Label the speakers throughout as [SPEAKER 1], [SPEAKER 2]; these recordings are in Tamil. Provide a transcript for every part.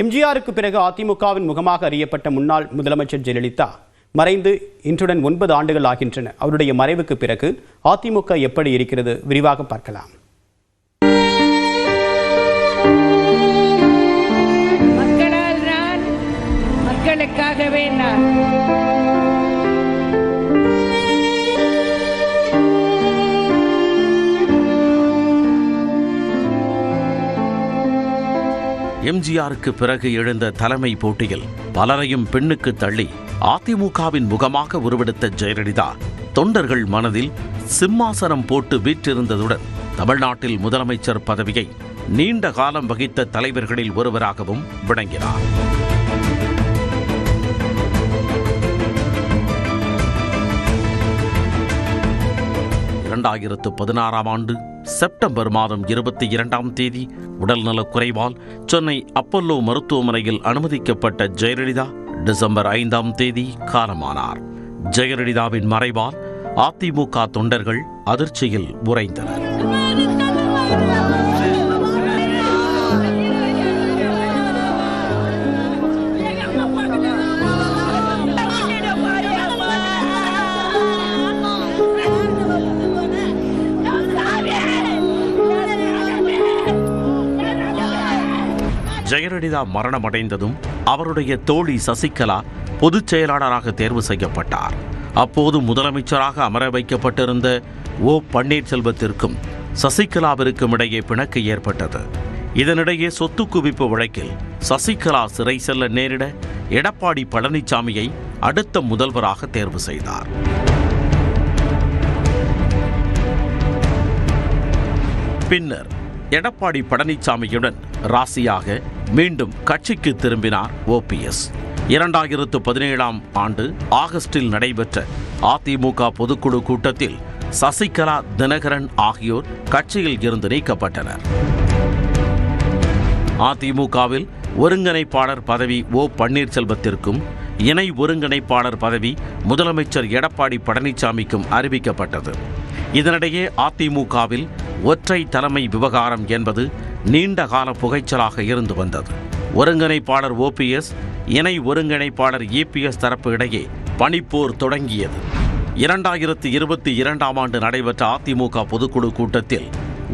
[SPEAKER 1] எம்ஜிஆருக்கு பிறகு அதிமுகவின் முகமாக அறியப்பட்ட முன்னாள் முதலமைச்சர் ஜெயலலிதா மறைந்து இன்றுடன் 9 ஆண்டுகள் ஆகின்றன. அவருடைய மறைவுக்கு பிறகு அதிமுக எப்படி இருக்கிறது விரிவாக பார்க்கலாம்.
[SPEAKER 2] மக்களால் நான், மக்களுக்காகவே நான்.
[SPEAKER 3] எம்ஜிஆருக்கு பிறகு எழுந்த தலைமை போட்டியில் பலரையும் பெண்ணுக்கு தள்ளி அதிமுகவின் முகமாக உருவெடுத்த ஜெயலலிதா தொண்டர்கள் மனதில் சிம்மாசனம் போட்டு வீற்றிருந்ததுடன் தமிழ்நாட்டில் முதலமைச்சர் பதவியை நீண்ட காலம் வகித்த தலைவர்களில் ஒருவராகவும் விளங்கினார். ஆண்டு செப்டம்பர் மாதம் 22ஆம் தேதி உடல்நலக் குறைவால் சென்னை அப்பல்லோ மருத்துவமனையில் அனுமதிக்கப்பட்ட ஜெயலலிதா டிசம்பர் 5ஆம் தேதி காலமானார். ஜெயலலிதாவின் மறைவால் அதிமுக தொண்டர்கள் அதிர்ச்சியில் உறைந்தனர். ஜெயலலிதா மரணமடைந்ததும் அவருடைய தோழி சசிகலா பொதுச் செயலாளராக தேர்வு செய்யப்பட்டார். அப்போது முதலமைச்சராக அமர வைக்கப்பட்டிருந்த ஓ பன்னீர்செல்வத்திற்கும் சசிகலாவிற்கும் இடையே பிணக்கு ஏற்பட்டது. இதனிடையே சொத்து குவிப்பு வழக்கில் சசிகலா சிறை செல்ல நேரிட எடப்பாடி பழனிசாமியை அடுத்த முதல்வராக தேர்வு செய்தார். பின்னர் எடப்பாடி பழனிசாமியுடன் ராசியாக மீண்டும் கட்சிக்கு திரும்பினார் ஓபிஎஸ். 2017ஆம் ஆண்டு ஆகஸ்டில் நடைபெற்ற அதிமுக பொதுக்குழு கூட்டத்தில் சசிகலா, தினகரன் ஆகியோர் கட்சியில் இருந்து நீக்கப்பட்டனர். அதிமுகவில் ஒருங்கிணைப்பாளர் பதவி ஓ பன்னீர்செல்வத்திற்கும் இணை ஒருங்கிணைப்பாளர் பதவி முதலமைச்சர் எடப்பாடி பழனிசாமிக்கும் அறிவிக்கப்பட்டது. இதனிடையே அதிமுகவில் ஒற்றை தலைமை விவகாரம் என்பது நீண்ட கால புகைச்சலாக இருந்து வந்தது. ஒருங்கிணைப்பாளர் ஓபிஎஸ், இணை ஒருங்கிணைப்பாளர் இபிஎஸ் தரப்பு இடையே பனிப்போர் தொடங்கியது. 2022ஆம் ஆண்டு நடைபெற்ற அதிமுக பொதுக்குழு கூட்டத்தில்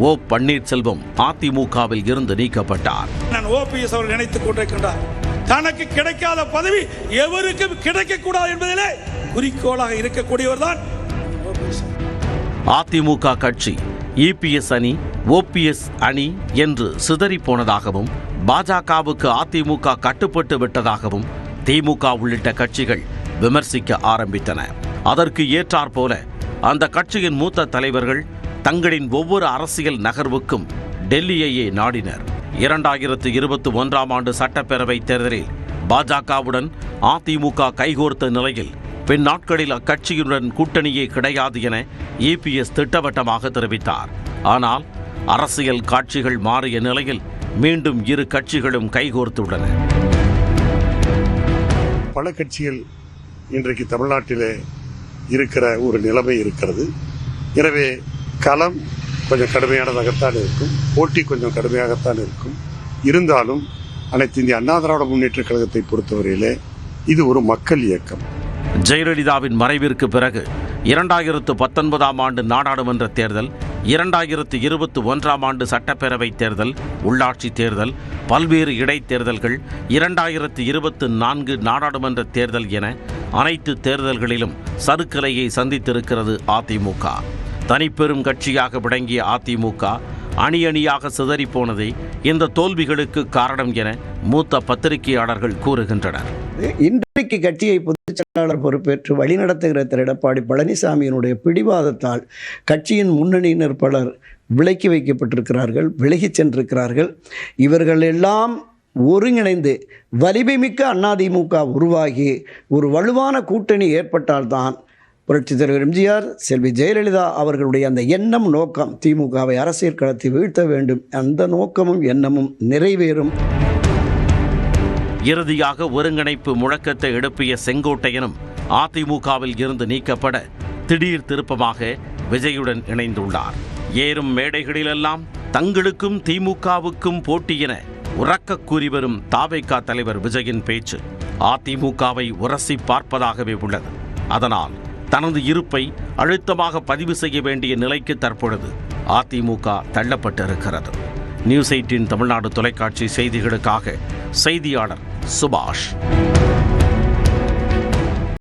[SPEAKER 3] ஓ பன்னீர்செல்வம் அதிமுகவில் இருந்து நீக்கப்பட்டார்.
[SPEAKER 4] ஓபிஎஸ் அவர்கள் நினைத்துக் கொண்டிருக்கின்றார், தனக்கு கிடைக்காத பதவி எவருக்கும் கிடைக்கக்கூடாது என்பதிலே குறிக்கோளாக இருக்கக்கூடியவர் தான்
[SPEAKER 3] அதிமுக கட்சி இபிஎஸ் அணி, ஓபிஎஸ் அணி என்று சிதறி போனதாகவும் பாஜகவுக்கு அதிமுக கட்டுப்பட்டு விட்டதாகவும் திமுக உள்ளிட்ட கட்சிகள் விமர்சிக்க ஆரம்பித்தன. அதற்கு ஏற்றாற்போல அந்த கட்சியின் மூத்த தலைவர்கள் தங்களின் ஒவ்வொரு அரசியல் நகர்வுக்கும் டெல்லியையே நாடினர். 2021ஆம் ஆண்டு சட்டப்பேரவை தேர்தலில் பாஜகவுடன் அதிமுக கைகோர்த்த நிலையில் பின் நாட்களில் அக்கட்சியுடன் கூட்டணியே கிடையாது என இபிஎஸ் திட்டவட்டமாக தெரிவித்தார். ஆனால் அரசியல் காட்சிகள் மாறிய நிலையில் மீண்டும் இரு கட்சிகளும் கைகோர்த்துள்ளன.
[SPEAKER 5] பல கட்சிகள் இன்றைக்கு தமிழ்நாட்டிலே இருக்கிற ஒரு நிலைமை இருக்கிறது. எனவே களம் கொஞ்சம் கடுமையானதாகத்தான் இருக்கும், போட்டி கொஞ்சம் கடுமையாகத்தான் இருக்கும். இருந்தாலும் அனைத்து இந்திய அண்ணா திராவிட முன்னேற்ற கழகத்தை பொறுத்தவரையிலே இது ஒரு மக்கள் இயக்கம்.
[SPEAKER 3] ஜெயலலிதாவின் மறைவிற்கு பிறகு 2019ஆம் ஆண்டு நாடாளுமன்ற தேர்தல், 2021ஆம் ஆண்டு சட்டப்பேரவை தேர்தல், உள்ளாட்சி தேர்தல், பல்வேறு இடைத்தேர்தல்கள், 2024 நாடாளுமன்ற தேர்தல் என அனைத்து தேர்தல்களிலும் சறுக்கலையை சந்தித்திருக்கிறது அதிமுக. தனிப்பெரும் கட்சியாக விளங்கிய அதிமுக அணி அணியாக சிதறிப்போனதே இந்த தோல்விகளுக்கு காரணம் என மூத்த பத்திரிகையாளர்கள் கூறுகின்றனர்.
[SPEAKER 6] இன்றைக்கு கட்சியை பொதுச் செயலாளர் பொறுப்பேற்று வழிநடத்துகிற திரு எடப்பாடி பழனிசாமியினுடைய பிடிவாதத்தால் கட்சியின் முன்னணியினர் பலர் விலக்கி வைக்கப்பட்டிருக்கிறார்கள், விலகிச் சென்றிருக்கிறார்கள். இவர்கள் எல்லாம் ஒருங்கிணைந்து வலிமை மிக்க அதிமுக உருவாகி ஒரு வலுவான கூட்டணி ஏற்பட்டால்தான் புரட்சித் தலைவர் எம்ஜிஆர், செல்வி ஜெயலலிதா அவர்களுடைய அந்த எண்ணம், நோக்கம், திமுகவை அரசியல் களத்தில் வீழ்த்த வேண்டும், அந்த நோக்கமும் எண்ணமும் நிறைவேறும்.
[SPEAKER 3] இறுதியாக ஒருங்கிணைப்பு முழக்கத்தை எழுப்பிய செங்கோட்டையனும் அதிமுகவில் இருந்து நீக்கப்பட திடீர் திருப்பமாக விஜயுடன் இணைந்துள்ளார். ஏறும் மேடைகளிலெல்லாம் தங்களுக்கும் திமுகவுக்கும் போட்டி என உரக்க கூறி வரும் தாவேகா தலைவர் விஜயின் பேச்சு அதிமுகவை உரசி பார்ப்பதாகவே உள்ளது. அதனால் தனது இருப்பை அழுத்தமாக பதிவு செய்ய வேண்டிய நிலைக்கு தற்பொழுது அதிமுக தள்ளப்பட்டிருக்கிறது. நியூஸ் 18 தமிழ்நாடு தொலைக்காட்சி செய்திகளுக்காக செய்தியாளர் சுபாஷ்.